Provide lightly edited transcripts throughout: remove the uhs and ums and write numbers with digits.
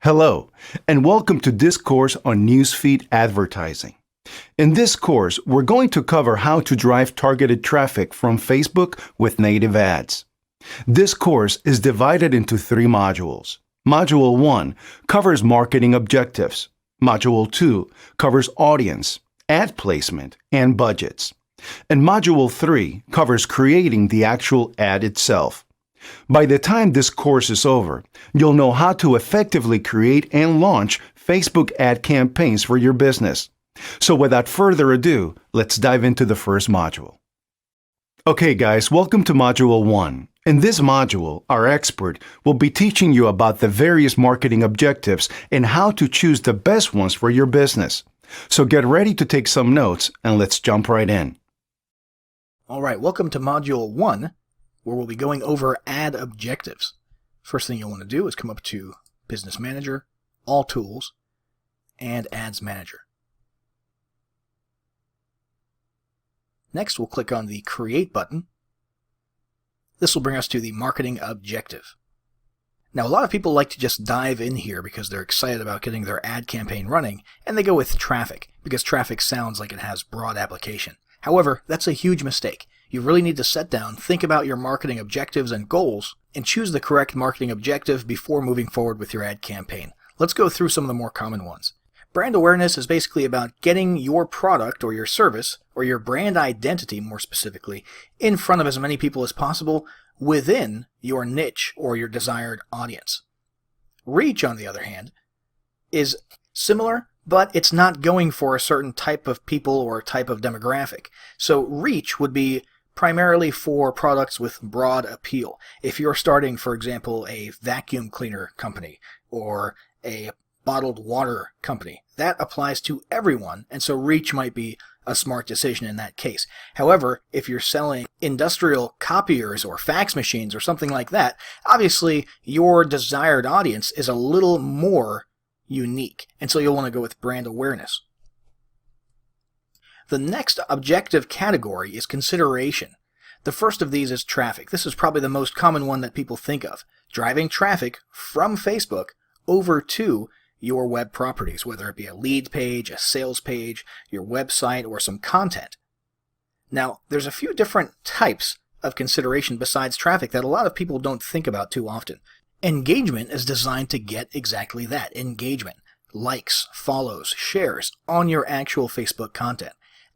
Hello, and welcome to this course on newsfeed advertising. In this course, we're going to cover how to drive targeted traffic from Facebook with native ads. This course is divided into 3 modules. Module 1 covers marketing objectives. Module 2 covers audience, ad placement, and budgets. And Module 3 covers creating the actual ad itself. By the time this course is over, you'll know how to effectively create and launch Facebook ad campaigns for your business. So without further ado, let's dive into the first module. Okay guys, welcome to Module 1. In this module, our expert will be teaching you about the various marketing objectives and how to choose the best ones for your business. So get ready to take some notes and let's jump right in. Alright, welcome to Module 1, where we'll be going over ad objectives. First thing you'll want to do is come up to Business Manager, All Tools, and Ads Manager. Next, we'll click on the Create button. This will bring us to the Marketing Objective. Now, a lot of people like to just dive in here because they're excited about getting their ad campaign running, and they go with traffic, because traffic sounds like it has broad application. However, that's a huge mistake. You really need to sit down, think about your marketing objectives and goals, and choose the correct marketing objective before moving forward with your ad campaign. Let's go through some of the more common ones. Brand awareness is basically about getting your product or your service, or your brand identity more specifically, in front of as many people as possible within your niche or your desired audience. Reach, on the other hand, is similar, but it's not going for a certain type of people or type of demographic. So reach would be primarily for products with broad appeal. If you're starting, for example, a vacuum cleaner company or a bottled water company, that applies to everyone, and so reach might be a smart decision in that case. However, if you're selling industrial copiers or fax machines or something like that, obviously your desired audience is a little more unique, and so you'll want to go with brand awareness. The next objective category is consideration. The first of these is traffic. This is probably the most common one that people think of. Driving traffic from Facebook over to your web properties, whether it be a lead page, a sales page, your website, or some content. Now, there's a few different types of consideration besides traffic that a lot of people don't think about too often. Engagement is designed to get exactly that, engagement. Likes, follows, shares on your actual Facebook content.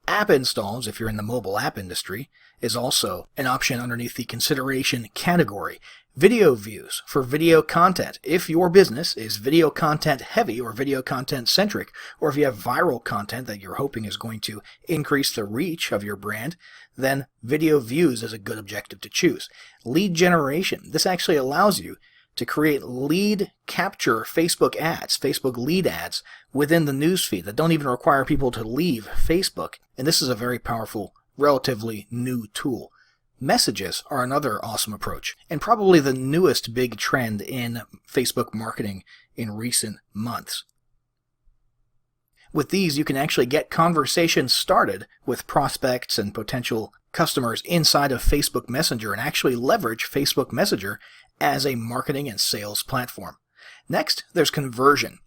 App installs, if you're in the mobile app industry, is also an option underneath the consideration category. Video views for video content. If your business is video content heavy or video content centric, or if you have viral content that you're hoping is going to increase the reach of your brand, then video views is a good objective to choose. Lead generation. This actually allows you to create lead capture Facebook ads, Facebook lead ads within the newsfeed that don't even require people to leave Facebook. And this is a very powerful, relatively new tool. Messages are another awesome approach, and probably the newest big trend in Facebook marketing in recent months. With these, you can actually get conversations started with prospects and potential customers inside of Facebook Messenger and actually leverage Facebook Messenger as a marketing and sales platform. Next, there's conversion.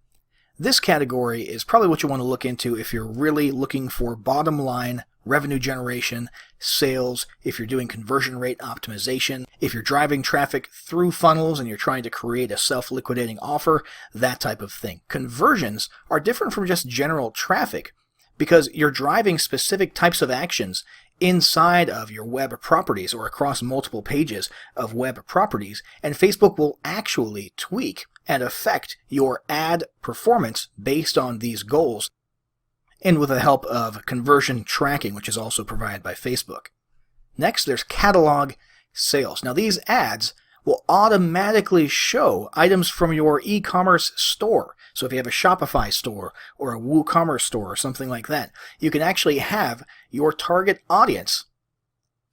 This category is probably what you want to look into if you're really looking for bottom line revenue generation, sales, if you're doing conversion rate optimization, if you're driving traffic through funnels and you're trying to create a self-liquidating offer, that type of thing. Conversions are different from just general traffic because you're driving specific types of actions inside of your web properties or across multiple pages of web properties, and Facebook will actually tweak and affect your ad performance based on these goals, and with the help of conversion tracking, which is also provided by Facebook. Next, there's catalog sales. Now, these ads will automatically show items from your e-commerce store. So if you have a Shopify store or a WooCommerce store or something like that, you can actually have your target audience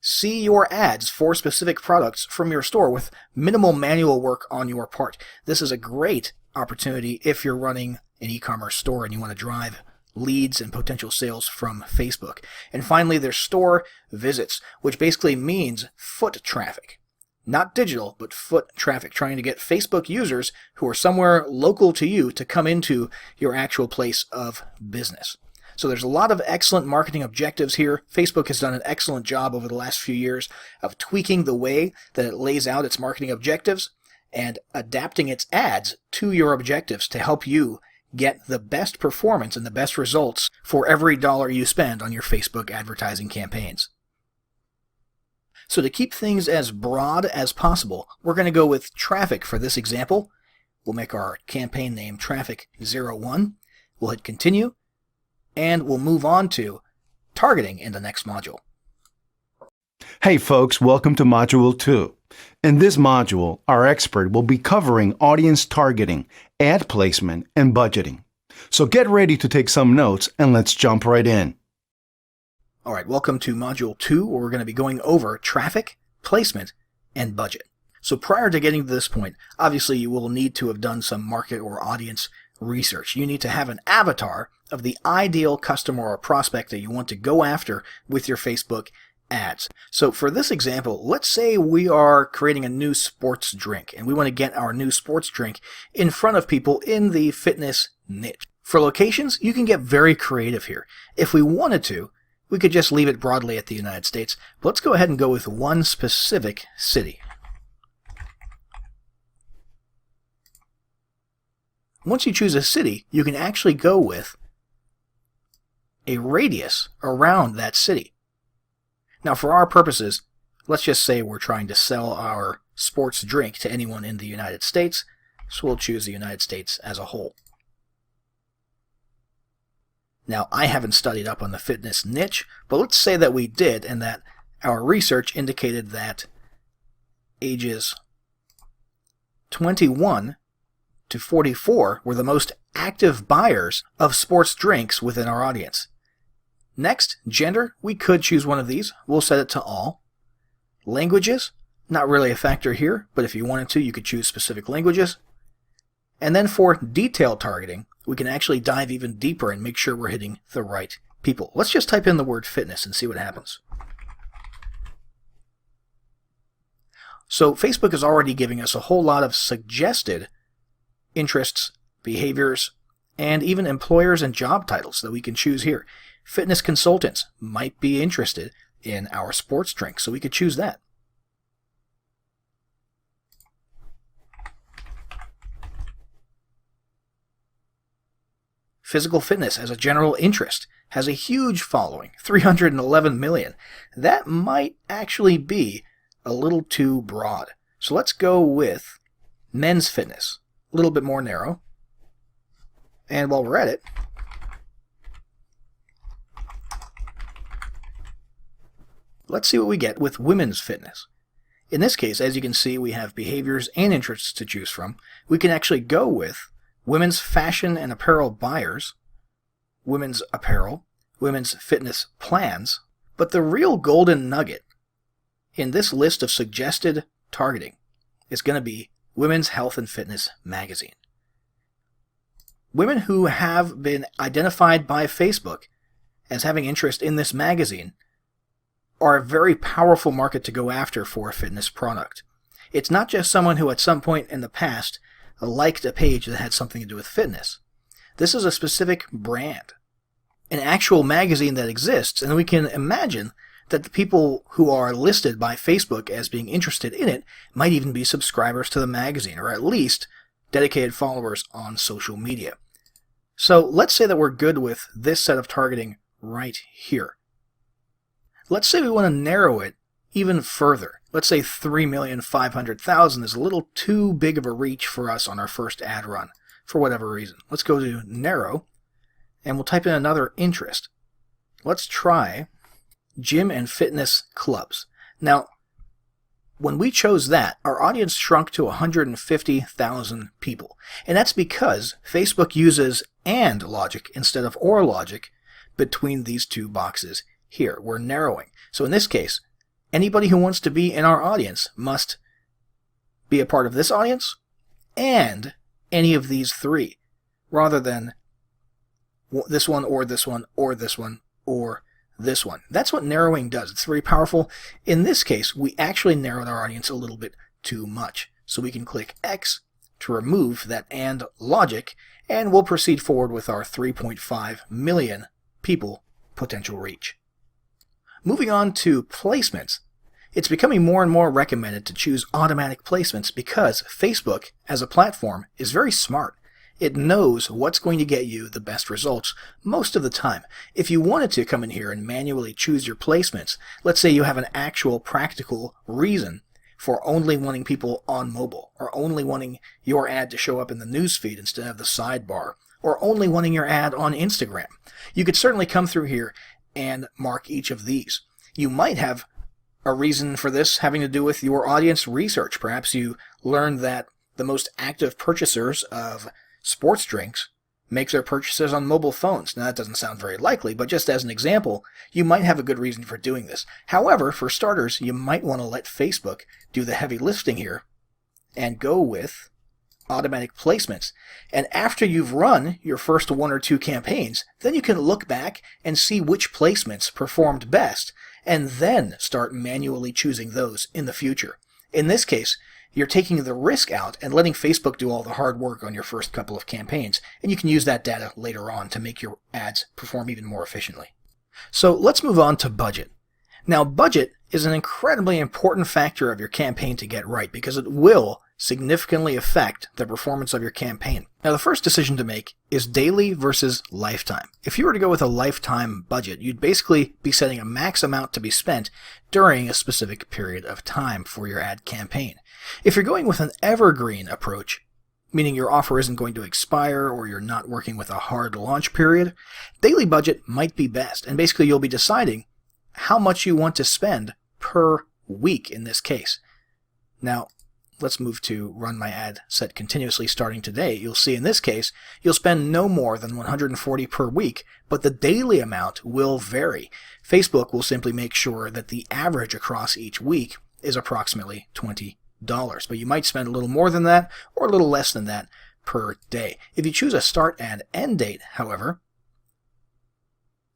see your ads for specific products from your store with minimal manual work on your part. This is a great opportunity if you're running an e-commerce store and you want to drive leads and potential sales from Facebook. And finally, there's store visits, which basically means foot traffic. not digital, but foot traffic, trying to get Facebook users who are somewhere local to you to come into your actual place of business. So there's a lot of excellent marketing objectives here. Facebook has done an excellent job over the last few years of tweaking the way that it lays out its marketing objectives and adapting its ads to your objectives to help you get the best performance and the best results for every dollar you spend on your Facebook advertising campaigns. So to keep things as broad as possible, we're going to go with traffic for this example. We'll make our campaign name Traffic01. We'll hit continue, and we'll move on to targeting in the next module. Hey folks, welcome to Module 2. In this module, our expert will be covering audience targeting, ad placement, and budgeting. So get ready to take some notes and let's jump right in. All right, welcome to Module 2, where we're going to be going over traffic, placement, and budget. So prior to getting to this point, obviously you will need to have done some market or audience research. You need to have an avatar of the ideal customer or prospect that you want to go after with your Facebook ads. So for this example, let's say we are creating a new sports drink and we want to get our new sports drink in front of people in the fitness niche. For locations, you can get very creative here. If we wanted to, we could just leave it broadly at the United States, but let's go ahead and go with one specific city. Once you choose a city, you can actually go with a radius around that city. Now, for our purposes, let's just say we're trying to sell our sports drink to anyone in the United States, so we'll choose the United States as a whole. Now, I haven't studied up on the fitness niche, but let's say that we did and that our research indicated that ages 21 to 44 were the most active buyers of sports drinks within our audience. Next, gender, we could choose one of these. We'll set it to all. Languages, not really a factor here, but if you wanted to, you could choose specific languages. And then for detailed targeting, we can actually dive even deeper and make sure we're hitting the right people. Let's just type in the word fitness and see what happens. So Facebook is already giving us a whole lot of suggested interests, behaviors, and even employers and job titles that we can choose here. Fitness consultants might be interested in our sports drink, so we could choose that. Physical fitness as a general interest has a huge following, 311 million. That might actually be a little too broad. So let's go with men's fitness, a little bit more narrow. And while we're at it, let's see what we get with women's fitness. In this case, as you can see, we have behaviors and interests to choose from. We can actually go with women's fashion and apparel buyers, women's apparel, women's fitness plans, but the real golden nugget in this list of suggested targeting is going to be Women's Health and Fitness magazine. Women who have been identified by Facebook as having interest in this magazine are a very powerful market to go after for a fitness product. It's not just someone who at some point in the past liked a page that had something to do with fitness. This is a specific brand, an actual magazine that exists, and we can imagine that the people who are listed by Facebook as being interested in it might even be subscribers to the magazine, or at least dedicated followers on social media. So let's say that we're good with this set of targeting right here. Let's say we want to narrow it even further. Let's say 3,500,000 is a little too big of a reach for us on our first ad run, for whatever reason. Let's go to narrow, and we'll type in another interest. Let's try gym and fitness clubs. Now, when we chose that, our audience shrunk to 150,000 people. And that's because Facebook uses AND logic instead of OR logic between these two boxes here. We're narrowing. So in this case, anybody who wants to be in our audience must be a part of this audience and any of these three, rather than this one or this one or this one or this one. That's what narrowing does. It's very powerful. In this case, we actually narrowed our audience a little bit too much. So we can click X to remove that and logic, and we'll proceed forward with our 3.5 million people potential reach. Moving on to placements. It's becoming more and more recommended to choose automatic placements because Facebook, as a platform, is very smart. It knows what's going to get you the best results most of the time. If you wanted to come in here and manually choose your placements, let's say you have an actual practical reason for only wanting people on mobile, or only wanting your ad to show up in the newsfeed instead of the sidebar, or only wanting your ad on Instagram, you could certainly come through here and mark each of these. You might have a reason for this having to do with your audience research. Perhaps you learned that the most active purchasers of sports drinks make their purchases on mobile phones. Now, that doesn't sound very likely, but just as an example, you might have a good reason for doing this. However, for starters, you might want to let Facebook do the heavy lifting here and go with automatic placements. And after you've run your first 1 or 2 campaigns, then you can look back and see which placements performed best, and then start manually choosing those in the future. In this case, you're taking the risk out and letting Facebook do all the hard work on your first couple of campaigns, and you can use that data later on to make your ads perform even more efficiently. So let's move on to budget. Now, budget is an incredibly important factor of your campaign to get right because it will significantly affect the performance of your campaign. Now, the first decision to make is daily versus lifetime. If you were to go with a lifetime budget, you'd basically be setting a max amount to be spent during a specific period of time for your ad campaign. If you're going with an evergreen approach, meaning your offer isn't going to expire or you're not working with a hard launch period, daily budget might be best. And basically you'll be deciding how much you want to spend per week in this case. Now, let's move to run my ad set continuously starting today. You'll see in this case, you'll spend no more than $140 per week, but the daily amount will vary. Facebook will simply make sure that the average across each week is approximately $20. But you might spend a little more than that or a little less than that per day. If you choose a start and end date, however,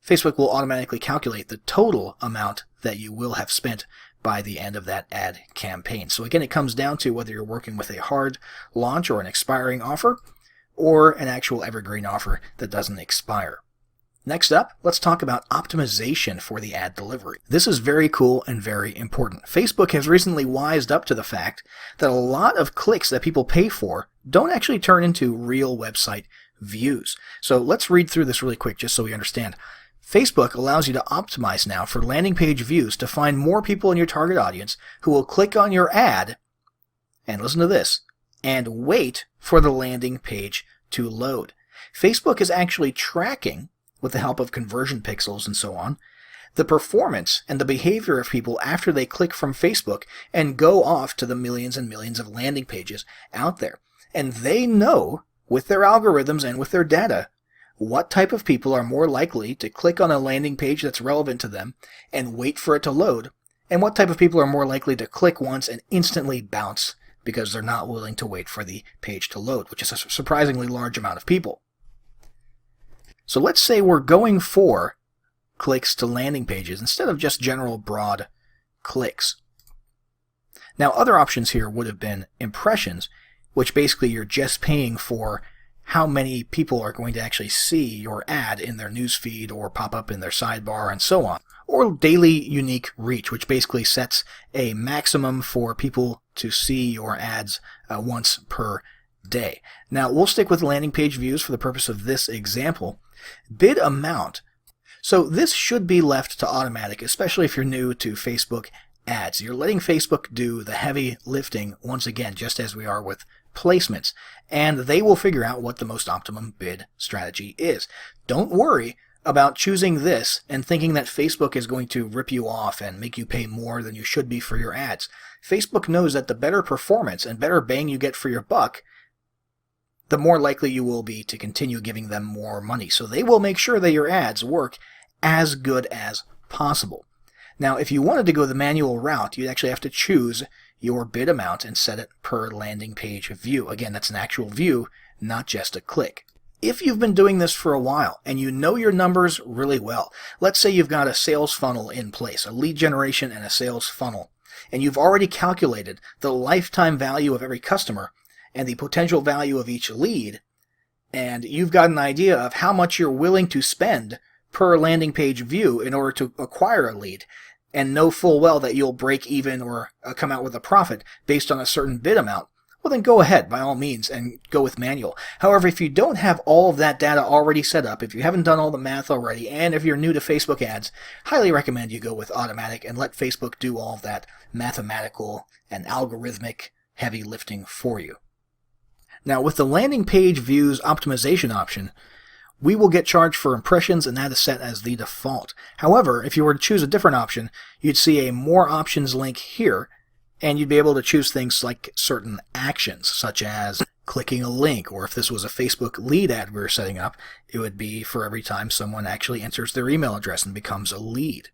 Facebook will automatically calculate the total amount that you will have spent by the end of that ad campaign. So again, it comes down to whether you're working with a hard launch or an expiring offer or an actual evergreen offer that doesn't expire. Next up, let's talk about optimization for the ad delivery. This is very cool and very important. Facebook has recently wised up to the fact that a lot of clicks that people pay for don't actually turn into real website views. So let's read through this really quick just so we understand. Facebook allows you to optimize now for landing page views to find more people in your target audience who will click on your ad, and listen to this, and wait for the landing page to load. Facebook is actually tracking, with the help of conversion pixels and so on, the performance and the behavior of people after they click from Facebook and go off to the millions and millions of landing pages out there. And they know, with their algorithms and with their data, what type of people are more likely to click on a landing page that's relevant to them and wait for it to load, and what type of people are more likely to click once and instantly bounce because they're not willing to wait for the page to load, which is a surprisingly large amount of people. So let's say we're going for clicks to landing pages instead of just general broad clicks. Now, other options here would have been impressions, which basically you're just paying for how many people are going to actually see your ad in their newsfeed or pop up in their sidebar and so on. Or daily unique reach, which basically sets a maximum for people to see your ads once per day. Now, we'll stick with landing page views for the purpose of this example. Bid amount. So this should be left to automatic, especially if you're new to Facebook ads. You're letting Facebook do the heavy lifting once again, just as we are with placements, and they will figure out what the most optimum bid strategy is. Don't worry about choosing this and thinking that Facebook is going to rip you off and make you pay more than you should be for your ads. Facebook knows that the better performance and better bang you get for your buck, the more likely you will be to continue giving them more money. So they will make sure that your ads work as good as possible. Now, if you wanted to go the manual route, you'd actually have to choose your bid amount and set it per landing page view. Again, that's an actual view, not just a click. If you've been doing this for a while and you know your numbers really well, let's say you've got a sales funnel in place, a lead generation and a sales funnel, and you've already calculated the lifetime value of every customer and the potential value of each lead, and you've got an idea of how much you're willing to spend per landing page view in order to acquire a lead, and know full well that you'll break even or come out with a profit based on a certain bid amount, well then go ahead by all means and go with manual. However, if you don't have all of that data already set up, if you haven't done all the math already, and if you're new to Facebook ads, highly recommend you go with automatic and let Facebook do all of that mathematical and algorithmic heavy lifting for you. Now with the landing page views optimization option, we will get charged for impressions, and that is set as the default. However, if you were to choose a different option, you'd see a more options link here, and you'd be able to choose things like certain actions, such as clicking a link, or if this was a Facebook lead ad we were setting up, it would be for every time someone actually enters their email address and becomes a lead.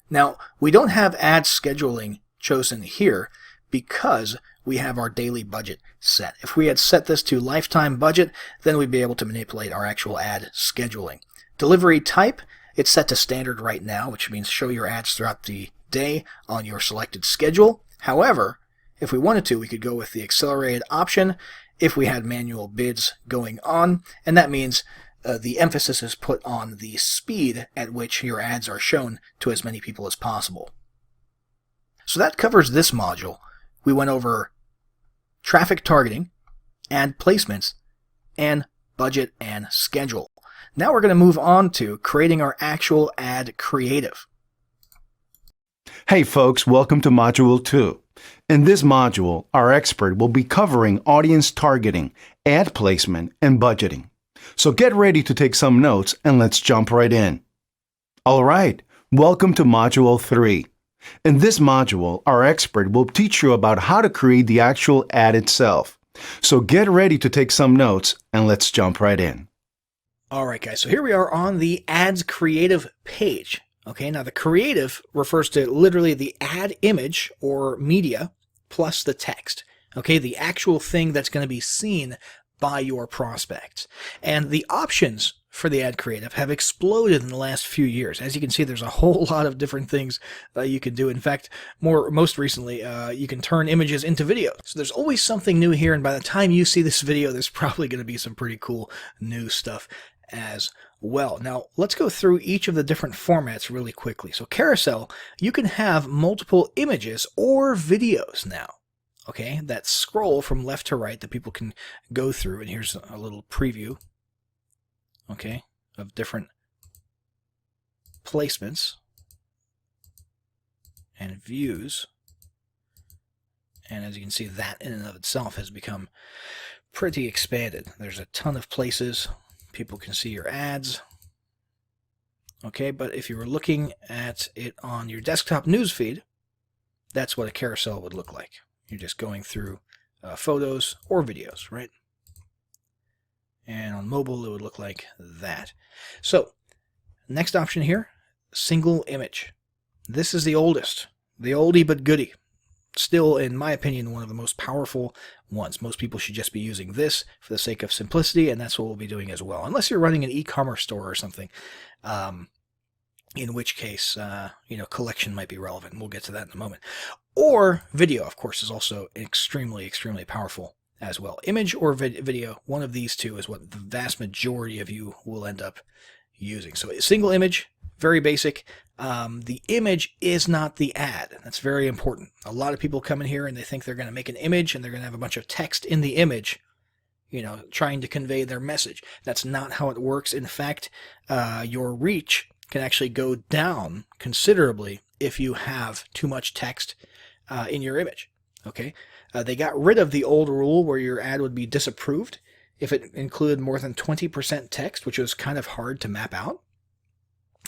Now, we don't have ad scheduling chosen here because we have our daily budget set. If we had set this to lifetime budget, then we'd be able to manipulate our actual ad scheduling. Delivery type, it's set to standard right now, which means show your ads throughout the day on your selected schedule. However, if we wanted to, we could go with the accelerated option if we had manual bids going on, and that means the emphasis is put on the speed at which your ads are shown to as many people as possible. So that covers this module. We went over traffic targeting, ad placements, and budget and schedule. Now we're going to move on to creating our actual ad creative. Hey folks, welcome to Module 2. In this module, our expert will be covering audience targeting, ad placement, and budgeting. So get ready to take some notes and let's jump right in. Alright, welcome to Module 3. In this module, our expert will teach you about how to create the actual ad itself. So get ready to take some notes and let's jump right in. Alright guys, so here we are on the ads creative page. Okay, now the creative refers to literally the ad image or media plus the text. Okay, the actual thing that's going to be seen by your prospects. And the options for the ad creative have exploded in the last few years. As you can see, there's a whole lot of different things you can do. In fact, most recently, you can turn images into video. So there's always something new here, and by the time you see this video, there's probably going to be some pretty cool new stuff as well. Now, let's go through each of the different formats really quickly. So carousel, you can have multiple images or videos now, okay, that scroll from left to right that people can go through. And here's a little preview, okay, of different placements and views. And as you can see, that in and of itself has become pretty expanded. There's a ton of places people can see your ads. Okay, but if you were looking at it on your desktop newsfeed, that's what a carousel would look like. You're just going through photos or videos, right? And on mobile, it would look like that. So, next option here, single image. This is the oldest, the oldie but goodie. Still, in my opinion, one of the most powerful ones. Most people should just be using this for the sake of simplicity, and that's what we'll be doing as well. Unless you're running an e-commerce store or something, in which case, collection might be relevant. We'll get to that in a moment. Or video, of course, is also extremely, extremely powerful as well. Image or video, one of these two is what the vast majority of you will end up using. So a single image, very basic. The image is not the ad. That's very important. A lot of people come in here and they think they're going to make an image and they're going to have a bunch of text in the image, trying to convey their message. That's not how it works. In fact, your reach can actually go down considerably if you have too much text in your image. Okay, they got rid of the old rule where your ad would be disapproved if it included more than 20% text, which was kind of hard to map out.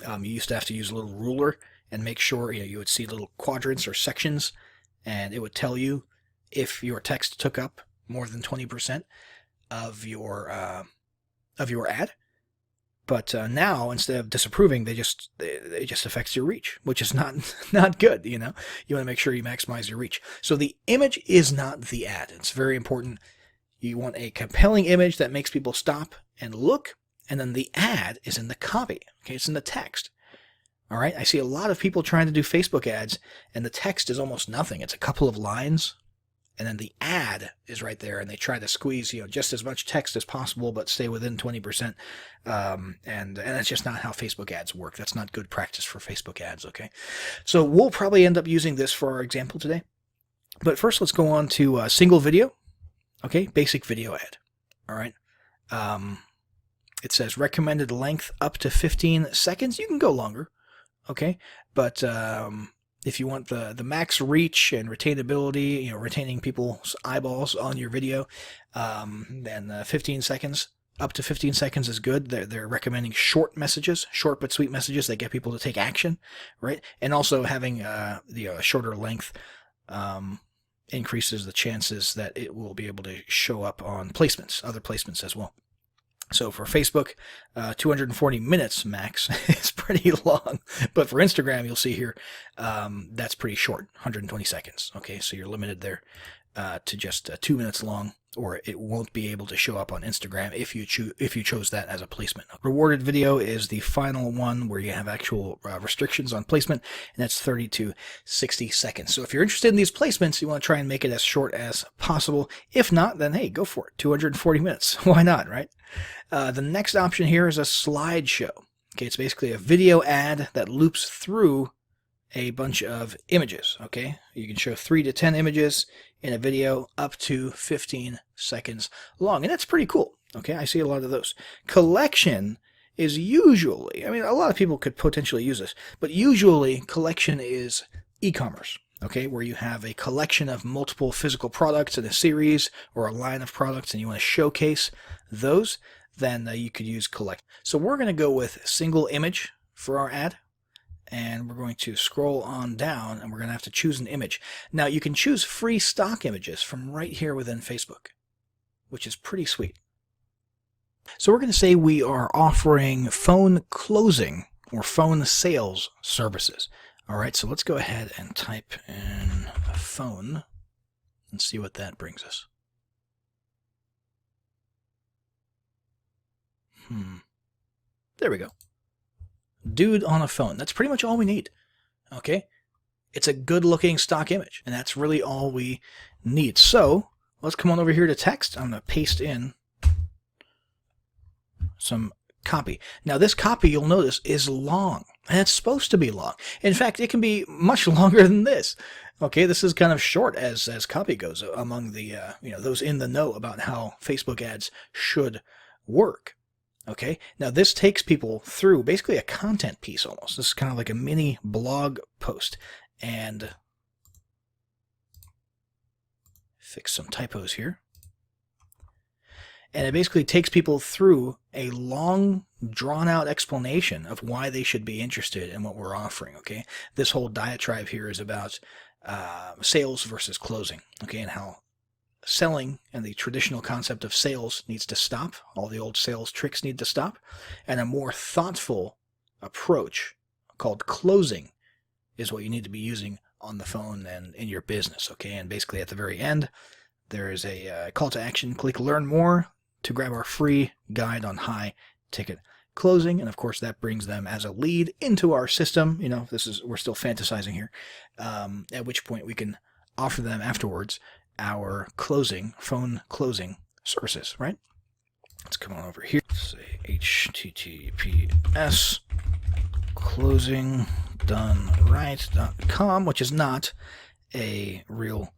You used to have to use a little ruler and make sure you would see little quadrants or sections, and it would tell you if your text took up more than 20% of your ad. But now, instead of disapproving, it just affects your reach, which is not good. You want to make sure you maximize your reach. So the image is not the ad. It's very important. You want a compelling image that makes people stop and look, and then the ad is in the copy. Okay, it's in the text. All right, I see a lot of people trying to do Facebook ads, and the text is almost nothing. It's a couple of lines, and then the ad is right there, and they try to squeeze, just as much text as possible, but stay within 20%. And that's just not how Facebook ads work. That's not good practice for Facebook ads. Okay, so we'll probably end up using this for our example today. But first, let's go on to single video. Okay, basic video ad. All right. It says recommended length up to 15 seconds. You can go longer. Okay, but if you want the max reach and retainability, retaining people's eyeballs on your video, then 15 seconds, up to 15 seconds is good. They're recommending short messages, short but sweet messages that get people to take action, right? And also having a shorter length increases the chances that it will be able to show up on placements, other placements as well. So for Facebook, 240 minutes max is pretty long. But for Instagram, you'll see here, that's pretty short, 120 seconds. Okay, so you're limited there to just 2 minutes long, or it won't be able to show up on Instagram if you chose that as a placement. Rewarded video is the final one where you have actual restrictions on placement, and that's 30 to 60 seconds. So if you're interested in these placements, you want to try and make it as short as possible. If not, then hey, go for it. 240 minutes. Why not, right? The next option here is a slideshow. Okay, it's basically a video ad that loops through a bunch of images. Okay, you can show 3 to 10 images in a video up to 15 seconds long, and that's pretty cool. Okay, I see a lot of those. Collection is usually, a lot of people could potentially use this, but usually collection is e-commerce. Okay, where you have a collection of multiple physical products in a series or a line of products, and you want to showcase those, then you could use collect. So we're going to go with single image for our ad. And we're going to scroll on down, and we're going to have to choose an image. Now, you can choose free stock images from right here within Facebook, which is pretty sweet. So we're going to say we are offering phone closing or phone sales services. All right, so let's go ahead and type in a phone and see what that brings us. There we go. Dude on a phone. That's pretty much all we need. Okay? It's a good looking stock image, and that's really all we need. So let's come on over here to text. I'm going to paste in some copy. Now this copy, you'll notice, is long, and it's supposed to be long. In fact, it can be much longer than this. Okay, this is kind of short as copy goes among the those in the know about how Facebook ads should work. Okay, now this takes people through basically a content piece almost. This is kind of like a mini blog post. And fix some typos here. And it basically takes people through a long, drawn-out explanation of why they should be interested in what we're offering. Okay, this whole diatribe here is about sales versus closing. Okay, and how selling and the traditional concept of sales needs to stop. All the old sales tricks need to stop. And a more thoughtful approach called closing is what you need to be using on the phone and in your business. Okay, and basically at the very end, there is a call to action. Click Learn More to grab our free guide on high ticket closing. And of course, that brings them as a lead into our system. We're still fantasizing here, at which point we can offer them afterwards our phone closing services, right? Let's come on over here. Say https closingdoneright.com, which is not a real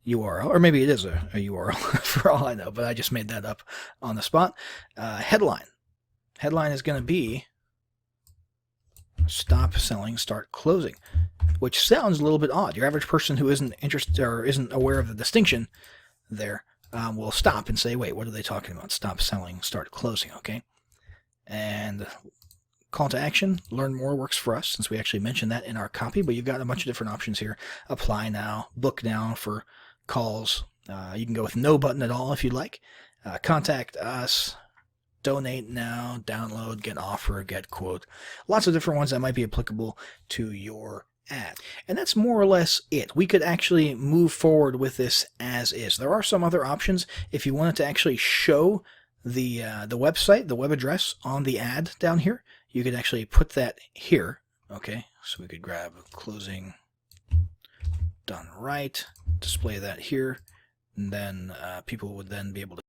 URL, or maybe it is a URL for all I know, but I just made that up on the spot. Headline is going to be stop selling, start closing, which sounds a little bit odd. Your average person who isn't interested or isn't aware of the distinction there will stop and say, wait, what are they talking about? Stop selling, start closing, okay? And call to action, learn more works for us since we actually mentioned that in our copy, but you've got a bunch of different options here. Apply now, book now for calls. You can go with no button at all if you'd like. Contact us, donate now, download, get offer, get quote. Lots of different ones that might be applicable to your ad. And that's more or less it. We could actually move forward with this as is. There are some other options if you wanted to actually show the website, the web address on the ad down here. You could actually put that here. Okay, so we could grab closing done right, display that here, and then people would then be able to